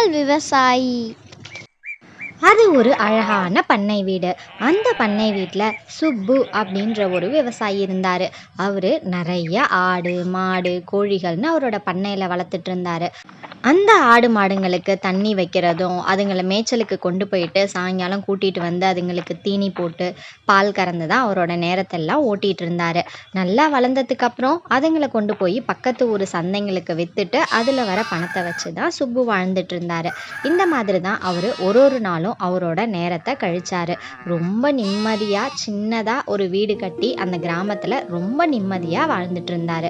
உங்கள் விவசாயி. அது ஒரு அழகான பண்ணை வீடு. அந்த பண்ணை வீட்டில் சுப்பு அப்படின்ற ஒரு விவசாயி இருந்தார். அவர் நிறைய ஆடு மாடு கோழிகள்னு அவரோட பண்ணையில் வளர்த்துட்டு இருந்தார். அந்த ஆடு மாடுங்களுக்கு தண்ணி வைக்கிறதும் அதுங்களை மேய்ச்சலுக்கு கொண்டு போயிட்டு சாயங்காலம் கூட்டிகிட்டு வந்து அதுங்களுக்கு தீனி போட்டு பால் கறந்து தான் அவரோட நேரத்தெல்லாம் ஓட்டிகிட்டு இருந்தார். நல்லா வளர்ந்ததுக்கப்புறம் அதுங்களை கொண்டு போய் பக்கத்து ஊர் சந்தைங்களுக்கு விற்றுட்டு அதில் வர பணத்தை வச்சு தான் சுப்பு வாழ்ந்துட்டு இருந்தார். இந்த மாதிரி தான் அவர் ஒரு நாளும் அவரோட நேரத்தை கழிச்சார். ரொம்ப நிம்மதியாக சின்னதாக ஒரு வீடு கட்டி அந்த கிராமத்தில் ரொம்ப நிம்மதியாக வாழ்ந்துட்டு இருந்தார்.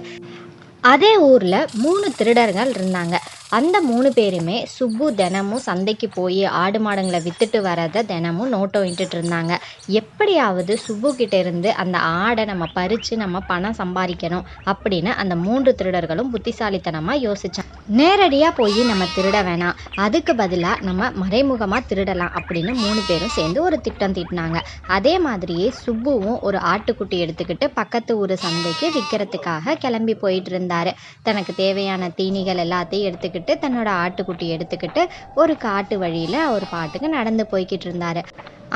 அதே ஊரில் 3 திருடர்கள் இருந்தாங்க. அந்த 3 பேருமே சுப்பு தினமும் சந்தைக்கு போய் ஆடு மாடுங்களை விற்றுட்டு வரதை தினமும் நோட்டம் விட்டுட்டு இருந்தாங்க. எப்படியாவது சுப்பு கிட்ட இருந்து அந்த ஆடை நம்ம பறித்து நம்ம பணம் சம்பாதிக்கணும் அப்படின்னு அந்த 3 திருடர்களும் புத்திசாலித்தனமாக யோசிச்சாங்க. நேரடியாக போய் நம்ம திருட வேணாம், அதுக்கு பதிலாக நம்ம மறைமுகமாக திருடலாம் அப்படின்னு 3 பேரும் சேர்ந்து ஒரு திட்டம் தீட்டினாங்க. அதே மாதிரியே சுப்புவும் ஒரு ஆட்டுக்குட்டி எடுத்துக்கிட்டு பக்கத்து ஊர் சந்தைக்கு விற்கிறதுக்காக கிளம்பி போயிட்டு இருந்தார். தனக்கு தேவையான தீனிகள் எல்லாத்தையும் எடுத்துக்கிட்டு தன்னோட ஆட்டுக்குட்டி எடுத்துக்கிட்டு ஒரு காட்டு வழியில் ஒரு பாட்டுக்கு நடந்து போய்கிட்டு இருந்தார்.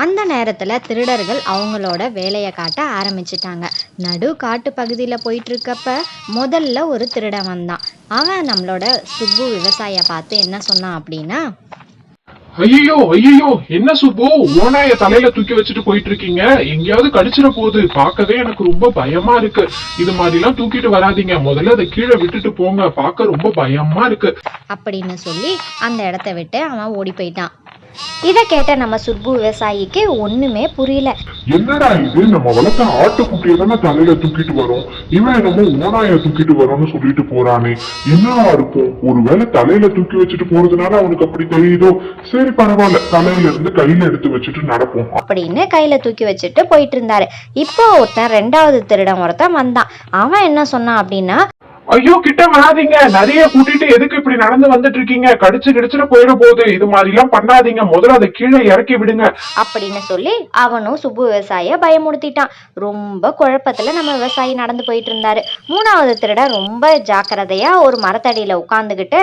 அந்த நேரத்தில் திருடர்கள் அவங்களோட வேலையை காட்ட ஆரம்பிச்சிட்டாங்க. நடு காட்டு பகுதியில் போயிட்டு இருக்கப்ப முதல்ல ஒரு திருடன் வந்தான். அவன் நம்மளோட சுப்பு விவசாயியை பார்த்து என்ன சொன்னான் அப்படின்னா, ஐயோ ஐயோ, என்ன சுப்பு ஓனாய தலையில தூக்கி வச்சுட்டு போயிட்டு இருக்கீங்க? எங்கேயாவது கடிச்சிட போகுது, பார்க்கவே எனக்கு ரொம்ப பயமா இருக்கு. இது மாதிரி எல்லாம் தூக்கிட்டு வராதீங்க, முதல்ல அதை கீழே விட்டுட்டு போங்க, பார்க்க ரொம்ப பயமா இருக்கு அப்படின்னு சொல்லி அந்த இடத்த விட்டு அவன் ஓடி போயிட்டான். இதை கேட்ட நம்ம சுப்பு விவசாயிக்கு ஒண்ணுமே புரியல. என்னடா இது, நம்ம வளர்த்த ஆட்டுக்குட்டியை தானே தலையில தூக்கிட்டு வரோம், இவன் என்னமோ ஓனாய தூக்கிட்டு வரோம்னு சொல்லிட்டு போறானே, என்னவா இருக்கும்? ஒருவேளை தலையில தூக்கி வச்சுட்டு போறதுனால அவனுக்கு அப்படி தெரியுதோ? சரி பரவாயில்ல, தலையில இருந்து கையில எடுத்து வச்சுட்டு நடப்போம் அப்படின்னு கையில தூக்கி வச்சுட்டு போயிட்டு இருந்தாரு. இப்போ ஒருத்தன் 2வது திருடன் ஒருத்தன் வந்தான். அவன் என்ன சொன்னான் அப்படின்னா, ஐயோ கிட்ட வராதீங்க, நிறைய கூட்டிட்டு எதுக்கு இப்படி நடந்து வந்துட்டு இருக்கீங்க? கடிச்சுட்டு போயிட போகுது, இது மாதிரி எல்லாம் பண்ணாதீங்க, முதல்ல அதை கீழே இறக்கி விடுங்க அப்படின்னு சொல்லி அவனும் சுப்பு விவசாயிய பயமுறுத்திட்டான். ரொம்ப குழப்பத்துல நம்ம விவசாயி நடந்து போயிட்டு இருந்தாரு. 3வது திருடன் ரொம்ப ஜாக்கிரதையா ஒரு மரத்தடியில உட்கார்ந்துகிட்டு,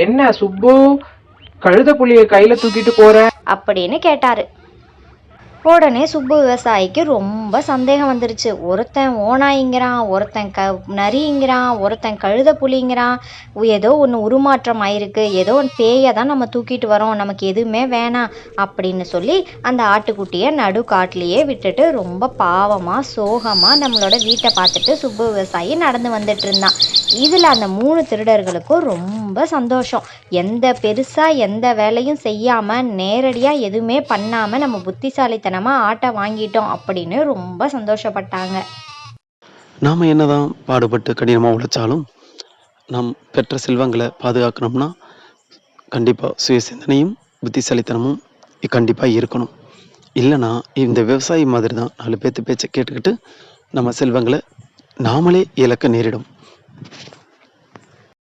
என்ன சுப்பு, கழுத புலிய கையில தூக்கிட்டு போற அப்படின்னு கேட்டாரு. உடனே சுப்பு விவசாயிக்கு ரொம்ப சந்தேகம் வந்துருச்சு. ஒருத்தன் ஓனாய்ங்கிறான், ஒருத்தன் நரிங்கிறான், ஒருத்தன் கழுத புலிங்கிறான். ஏதோ ஒன்று உருமாற்றம் ஆயிருக்கு, ஏதோ ஒன்று பேயை தான் நம்ம தூக்கிட்டு வரோம், நமக்கு எதுவுமே வேணாம் அப்படின்னு சொல்லி அந்த ஆட்டுக்குட்டியை நடு காட்டிலேயே விட்டுட்டு ரொம்ப பாவமாக சோகமாக நம்மளோட வீட்டை பார்த்துட்டு சுப்பு விவசாயி நடந்து வந்துட்டு இருந்தான். இதில் அந்த 3 திருடர்களுக்கும் ரொம்ப சந்தோஷம். எந்த வேலையும் செய்யாமல் நேரடியாக எதுவுமே பண்ணாமல் நம்ம புத்திசாலித்தனமாக ஆட்டை வாங்கிட்டோம் அப்படின்னு ரொம்ப சந்தோஷப்பட்டாங்க. நாம் என்னதான் பாடுபட்டு கடினமாக உழைச்சாலும் நாம் பெற்ற செல்வங்களை பாதுகாக்கணும்னா கண்டிப்பாக சுய சிந்தனையும் புத்திசாலித்தனமும் கண்டிப்பாக இருக்கணும். இல்லைனா இந்த விவசாயி மாதிரி தான் 4 பேர்த்து பேச்சை கேட்டுக்கிட்டு நம்ம செல்வங்களை நாமளே இழக்க நேரிடும்.